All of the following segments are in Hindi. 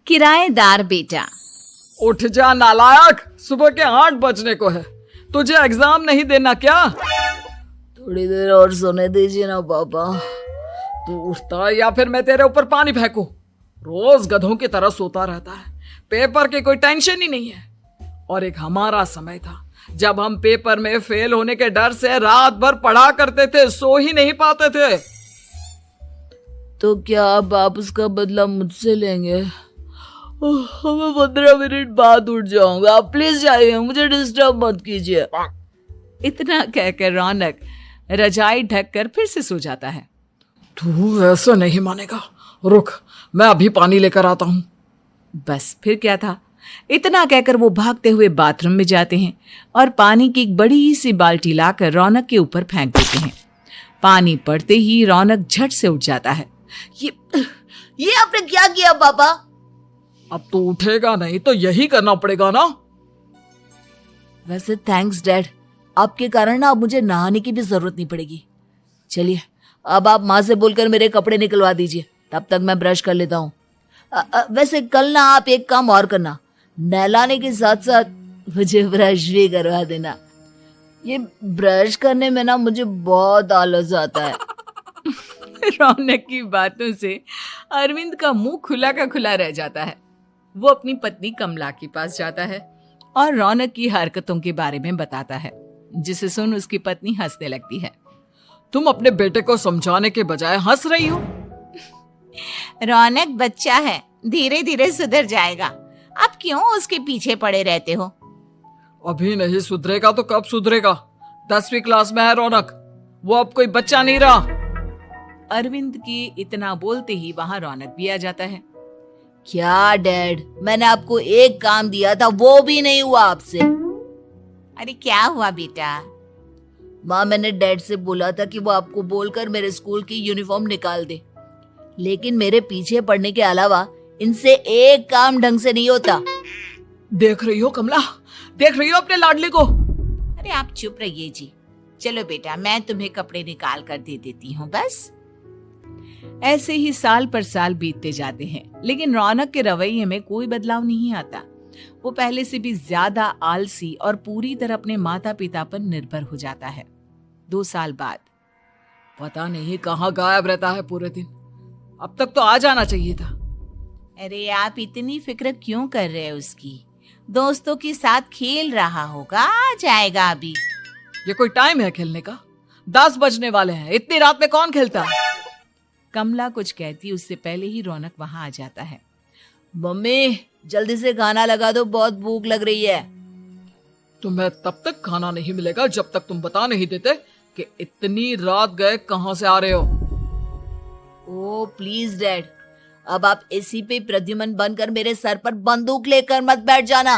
किराएदार बेटा। उठ जा नालायक, सुबह के 8 बजने को है। तुझे एग्जाम नहीं देना क्या? थोड़ी देर और सोने दीजिए ना पापा। तू उठता या फिर मैं तेरे ऊपर पानी फेंकूं? रोज गधों की तरह सोता रहता है, पेपर की कोई टेंशन ही नहीं है। और एक हमारा समय था जब हम पेपर में फेल होने के डर से रात भर पढ़ा करते थे, सो ही नहीं पाते थे। तो क्या आप उसका बदला मुझसे लेंगे? मैं 15 मिनट बाद उठ जाऊंगा, आप प्लीज जाइए, मुझे डिस्टर्ब मत कीजिए। इतना कहकर रौनक रजाई ढककर फिर से सो जाता है। तू ऐसा नहीं मानेगा, रुक मैं अभी पानी लेकर आता हूं। बस फिर क्या था, इतना कहकर वो भागते हुए बाथरूम में जाते हैं और पानी की एक बड़ी सी बाल्टी लाकर रौनक के ऊपर फेंक देते हैं। पानी पड़ते ही रौनक झट से उठ जाता है। ये आपने क्या किया पापा? अब तो उठेगा नहीं तो यही करना पड़ेगा ना। वैसे थैंक्स डैड, आपके कारण ना अब मुझे नहाने की भी जरूरत नहीं पड़ेगी। चलिए अब आप माँ से बोलकर मेरे कपड़े निकलवा दीजिए, तब तक मैं ब्रश कर लेता हूँ। वैसे कल ना आप एक काम और करना, नहलाने के साथ साथ मुझे ब्रश भी करवा देना। ये ब्रश करने में ना मुझे बहुत आलस आता है। रौनक की बातों से अरविंद का मुंह खुला का खुला रह जाता है। वो अपनी पत्नी कमला के पास जाता है और रौनक की हरकतों के बारे में बताता है, जिसे सुन उसकी पत्नी हंसने लगती है। तुम अपने बेटे को समझाने के बजाय हंस रही हो। रौनक बच्चा है, धीरे धीरे सुधर जाएगा, आप क्यों उसके पीछे पड़े रहते हो? अभी नहीं सुधरेगा तो कब सुधरेगा? 10वीं क्लास में है रौनक, वो अब कोई बच्चा नहीं रहा। अरविंद की इतना बोलते ही वहां रौनक भी आ जाता है। क्या डैड, मैंने आपको एक काम दिया था, वो भी नहीं हुआ आपसे। अरे क्या हुआ बेटा? माँ, मैंने डैड से बोला था कि वो आपको बोलकर मेरे स्कूल की यूनिफॉर्म निकाल दे, लेकिन मेरे पीछे पड़ने के अलावा इनसे एक काम ढंग से नहीं होता। देख रही हो कमला, देख रही हो अपने लाडले को? अरे आप चुप रहिए जी। चलो बेटा, मैं तुम्हें कपड़े निकाल कर दे देती हूँ। बस ऐसे ही साल पर साल बीतते जाते हैं, लेकिन रौनक के रवैये में कोई बदलाव नहीं आता। वो पहले से भी ज्यादा आलसी और पूरी तरह अपने माता पिता पर निर्भर हो जाता है। 2 साल बाद पता नहीं कहाँ गायब रहता है पूरे दिन, अब तक तो आ जाना चाहिए था। अरे आप इतनी फिक्र क्यों कर रहे हैं उसकी? दोस्तों के साथ खेल रहा होगा, आ जाएगा अभी। ये कोई टाइम है खेलने का? 10 बजने वाले हैं, इतनी रात में कौन खेलता है? कमला कुछ कहती उससे पहले ही रौनक वहां आ जाता है। मम्मी जल्दी से खाना लगा दो, बहुत भूख लग रही है। तुम्हें तब तक खाना नहीं मिलेगा जब तक तुम बता नहीं देते कि इतनी रात गए कहां से आ रहे हो। ओ प्लीज डैड, अब आप एसी पे प्रद्युमन बनकर मेरे सर पर बंदूक लेकर मत बैठ जाना।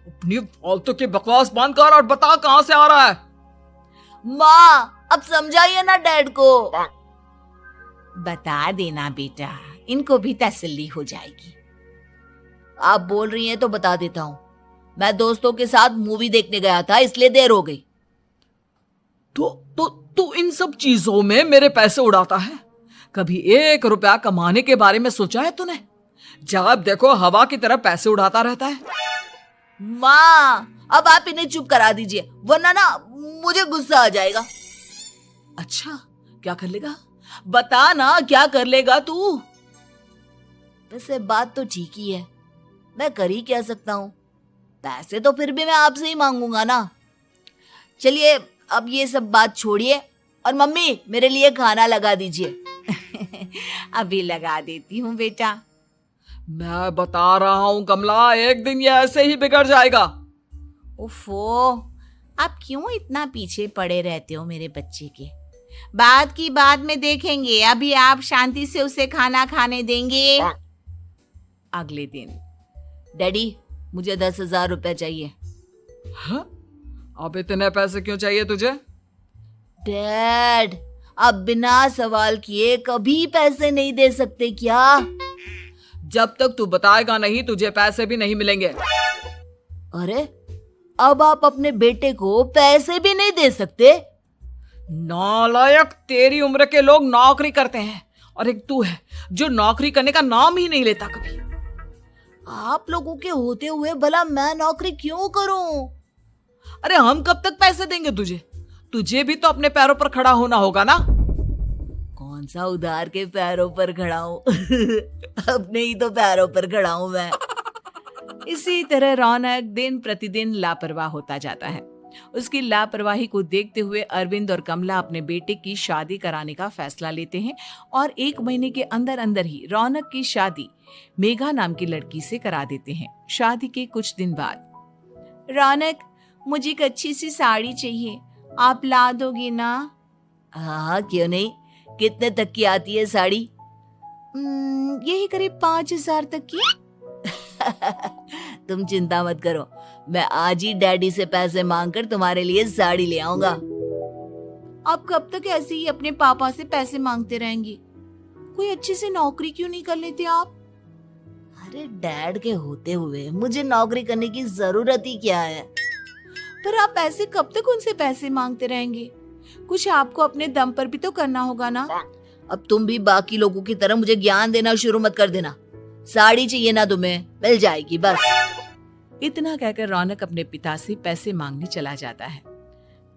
अपनी फालतू की बकवास बंद कर और बता कहां से आ रहा है। माँ अब समझाइए ना डैड को। बता देना बेटा, इनको भी तसल्ली हो जाएगी। आप बोल रही हैं तो बता देता हूँ, मैं दोस्तों के साथ मूवी देखने गया था, इसलिए देर हो गई। तो इन सब चीजों में मेरे पैसे उड़ाता है। कभी 1 रुपया कमाने के बारे में सोचा है तूने? जब देखो हवा की तरह पैसे उड़ाता रहता है। माँ अब आप इन्हें चुप करा दीजिए, वरना ना मुझे गुस्सा आ जाएगा। अच्छा क्या कर लेगा? बता ना क्या कर लेगा तू? वैसे बात तो ठीक ही है, मैं कर ही क्या सकता हूँ। पैसे तो फिर भी मैं आपसे ही मांगूंगा ना। चलिए अब ये सब बात छोड़िए और मम्मी मेरे लिए खाना लगा दीजिए। अभी लगा देती हूँ बेटा। मैं बता रहा हूँ कमला, एक दिन ये ऐसे ही बिगड़ जाएगा। ओफो, आप क्यों इतना पीछे पड़े रहते हो मेरे बच्चे के? बात की बाद में देखेंगे, अभी आप शांति से उसे खाना खाने देंगे। अगले दिन डैडी मुझे 10,000 रुपए चाहिए। हाँ? अब इतने पैसे क्यों चाहिए तुझे? डैड आप बिना सवाल किए कभी पैसे नहीं दे सकते क्या? जब तक तू बताएगा नहीं तुझे पैसे भी नहीं मिलेंगे। अरे अब आप अपने बेटे को पैसे भी नहीं दे सकते? नालायक, तेरी उम्र के लोग नौकरी करते हैं और एक तू है जो नौकरी करने का नाम ही नहीं लेता कभी। आप लोगों के होते हुए भला मैं नौकरी क्यों करूं? अरे हम कब तक पैसे देंगे तुझे? तुझे भी तो अपने पैरों पर खड़ा होना होगा ना। कौन सा उधार के पैरों पर खड़ा हूं? अपने ही तो पैरों पर खड़ा हूं मैं। इसी तरह रौनक दिन प्रतिदिन लापरवाह होता जाता है। उसकी लापरवाही को देखते हुए अरविंद और कमला अपने बेटे की शादी कराने का फैसला लेते हैं और 1 महीने के अंदर अंदर ही रौनक की शादी मेघा नाम की लड़की से करा देते हैं। शादी के कुछ दिन बाद, रौनक, मुझे एक अच्छी सी साड़ी चाहिए, आप ला दोगी ना? हाँ, क्यों नहीं। कितने तक की आती है साड़ी? यही करीब 5,000 तक की। तुम चिंता मत करो, मैं आज ही डैडी से पैसे मांगकर तुम्हारे लिए साड़ी ले आऊंगा। आप कब तक ऐसे ही अपने पापा से पैसे मांगते रहेंगी? कोई अच्छी सी नौकरी क्यों नहीं कर लेते आप? अरे डैड के होते हुए मुझे नौकरी करने की जरूरत ही क्या है? पर आप ऐसे कब तक उनसे पैसे मांगते रहेंगे? कुछ आपको अपने दम पर भी तो करना होगा ना। अब तुम भी बाकी लोगों की तरह मुझे ज्ञान देना शुरू मत कर देना। साड़ी चाहिए ना तुम्हें, मिल जाएगी बस। इतना कहकर रौनक अपने पिता से पैसे मांगने चला जाता है।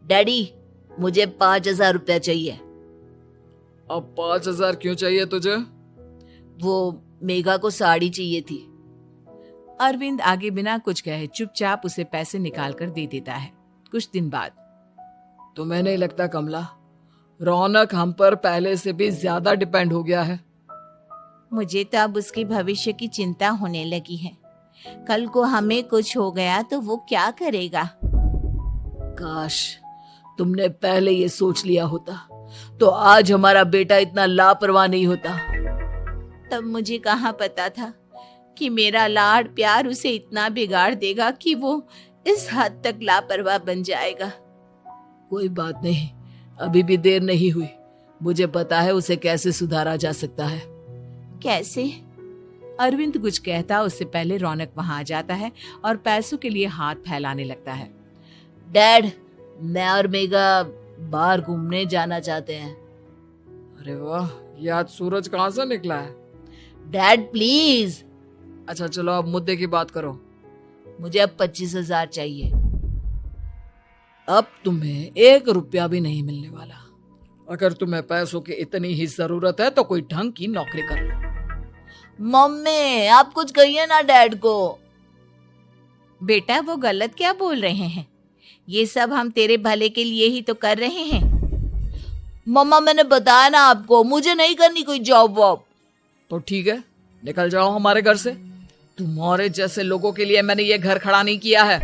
डैडी, मुझे 5,000 रुपया चाहिए। अब 5,000 क्यों चाहिए तुझे? वो मेघा को साड़ी चाहिए थी। अरविंद आगे बिना कुछ कहे चुपचाप उसे पैसे निकाल कर दे देता है। कुछ दिन बाद, तुम्हें नहीं लगता कमला, रौनक हम पर पहले से भी ज्यादा डिपेंड हो गया है? मुझे तो अब उसके भविष्य की चिंता होने लगी है। कल को हमें कुछ हो गया तो वो क्या करेगा? काश तुमने पहले ये सोच लिया होता तो आज हमारा बेटा इतना लापरवाह नहीं होता। तब मुझे कहाँ पता था कि मेरा लाड प्यार उसे इतना बिगाड़ देगा कि वो इस हद तक लापरवाह बन जाएगा। कोई बात नहीं, अभी भी देर नहीं हुई। मुझे पता है उसे कैसे सुधारा जा सकता है। कैसे? अरविंद कुछ कहता उससे पहले रौनक वहां आ जाता है और पैसों के लिए हाथ फैलाने लगता है। डैड, मैं और मेघा बाहर घूमने जाना चाहते हैं। अरे वाह, ये आज सूरज कहाँ से निकला है? Dad please. अच्छा चलो अब मुद्दे की बात करो। मुझे अब 25,000 चाहिए। अब तुम्हें 1 रुपया भी नहीं मिलने वाला। अगर तुम्हें पैसों की इतनी ही जरूरत है तो कोई ढंग की नौकरी कर लो। मम्मी, आप कुछ कहिए ना डैड को। बेटा, वो गलत क्या बोल रहे हैं? ये सब हम तेरे भले के लिए ही तो कर रहे हैं। मम्मा, मैंने बताया ना आपको, मुझे नहीं करनी कोई जॉब वॉब। तो ठीक है, निकल जाओ हमारे घर से। तुम्हारे जैसे लोगों के लिए मैंने ये घर खड़ा नहीं किया है।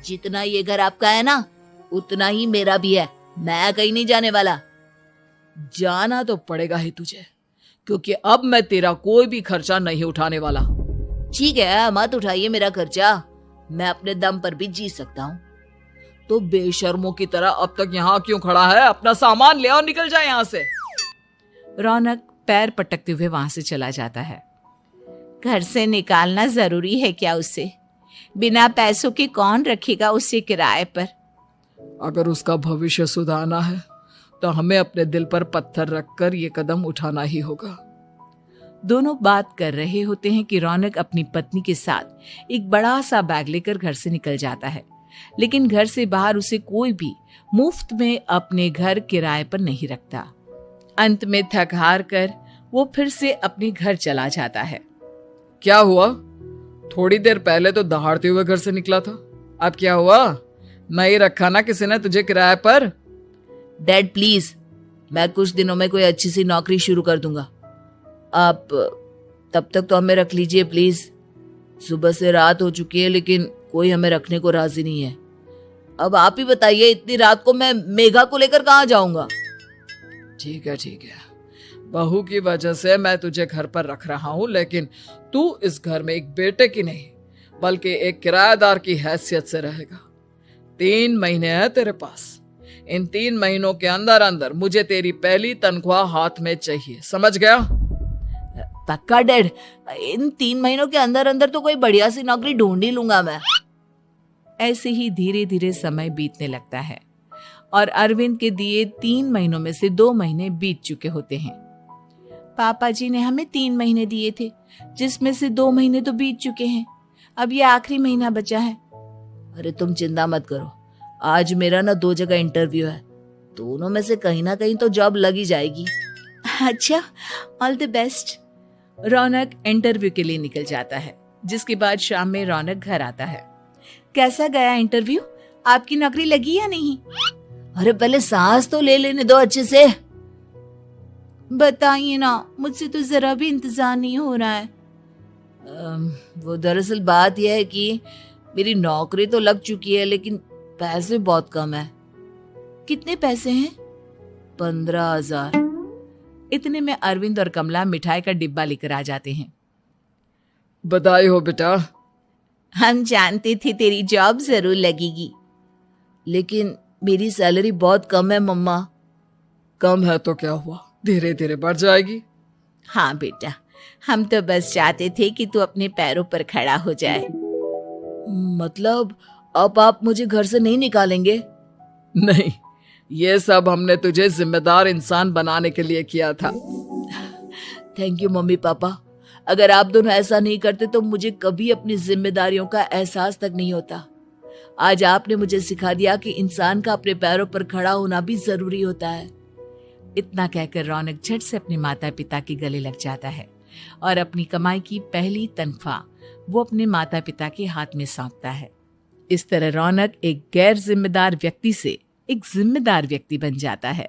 जितना ये घर आपका है ना, उतना ही मेरा भी है। मैं कहीं नहीं जाने वाला। जाना तो पड़ेगा ही तुझे, क्योंकि अब मैं तेरा कोई भी खर्चा नहीं उठाने वाला। ठीक है, मत उठाइए मेरा खर्चा, मैं अपने दम पर भी जी सकता हूँ। तो बेशर्मों की तरह अब तक यहाँ क्यों खड़ा है? अपना सामान ले और निकल जाए यहाँ से। रौनक पैर पटकते हुए वहां से चला जाता है। घर से निकालना जरूरी है क्या उसे? बिना पैसों के कौन रखेगा उसे किराए पर? अगर उसका भविष्य सुधारना है तो हमें अपने दिल पर पत्थर रखकर ये कदम उठाना ही होगा। दोनों बात कर रहे होते हैं कि रौनक अपनी पत्नी के साथ एक बड़ा सा बैग लेकर घर से निकल जाता है, लेकिन घर से बाहर उसे कोई भी मुफ्त में अपने घर किराए पर नहीं रखता। अंत में थक हार कर वो फिर से अपने घर चला जाता है। क्या हुआ? थोड़ी देर पहले तो दहाड़ते हुए घर से निकला था, अब क्या हुआ? नहीं रखा ना किसी ने तुझे किराए पर? डैड प्लीज, मैं कुछ दिनों में कोई अच्छी सी नौकरी शुरू कर दूंगा। आप तब तक तो हमें रख लीजिए प्लीज। सुबह से रात हो चुकी है लेकिन कोई हमें रखने को राजी नहीं है। अब आप ही बताइए, इतनी रात को मैं मेघा को लेकर कहाँ जाऊंगा? ठीक है, बहू की वजह से मैं तुझे घर पर रख रहा हूँ, लेकिन तू इस घर में एक बेटे की नहीं बल्कि एक किराएदार की हैसियत से रहेगा। 3 महीने हैं तेरे पास। इन 3 महीनों के अंदर अंदर मुझे तेरी पहली तनख्वाह हाथ में चाहिए, समझ गया? पक्का डैड, इन 3 महीनों के अंदर अंदर तो कोई बढ़िया सी नौकरी ढूंढ ही लूंगा मैं। ऐसे ही धीरे धीरे समय बीतने लगता है और अरविंद के दिए 3 महीनों में से 2 महीने बीत चुके होते हैं। पापा जी ने हमें 3 महीने दिए थे, जिसमें से 2 महीने तो बीत चुके हैं। अब ये आखिरी महीना बचा है। अरे तुम चिंता मत करो, आज मेरा ना 2 जगह इंटरव्यू है, दोनों में से कहीं ना कहीं तो जॉब लग ही जाएगी। अच्छा, all the best. Raunak interview के लिए निकल जाता है, जिसके बाद शाम में रौनक घर आता है। कैसा गया इंटरव्यू? आपकी नौकरी लगी या नहीं? अरे पहले सांस तो ले लेने दो अच्छे से। बताइए ना, मुझसे तो जरा भी इंतजार नहीं हो रहा है। वो दरअसल बात यह है कि मेरी नौकरी तो लग चुकी है, लेकिन पैसे बहुत कम है। कितने पैसे हैं? 15,000। इतने में अरविंद और कमला मिठाई का डिब्बा लेकर आ जाते हैं। बधाई हो बेटा। हम जानते थे तेरी जॉब जरूर लगेगी। लेकिन मेरी सैलरी बहुत कम है मम्मा। कम है तो क्या हुआ, धीरे धीरे बढ़ जाएगी। हाँ बेटा, हम तो बस चाहते थे कि तू अपने पैरों पर खड़ा हो जाए। मतलब अब आप मुझे घर से नहीं निकालेंगे? नहीं, ये सब हमने तुझे जिम्मेदार इंसान बनाने के लिए किया था। Thank you mummy papa. अगर आप दोनों ऐसा नहीं करते तो मुझे कभी अपनी जिम्मेदारियों का एहसास तक नहीं होता। आज आपने मुझे सिखा दिया कि इंसान का अपने पैरों पर खड़ा होना भी जरूरी होता है। इतना कहकर रौनक झट से अपने माता पिता के गले लग जाता है और अपनी कमाई की पहली तनख्वाह वो अपने माता पिता के हाथ में सौंपता है। इस तरह रौनक एक गैर जिम्मेदार व्यक्ति से एक जिम्मेदार व्यक्ति बन जाता है।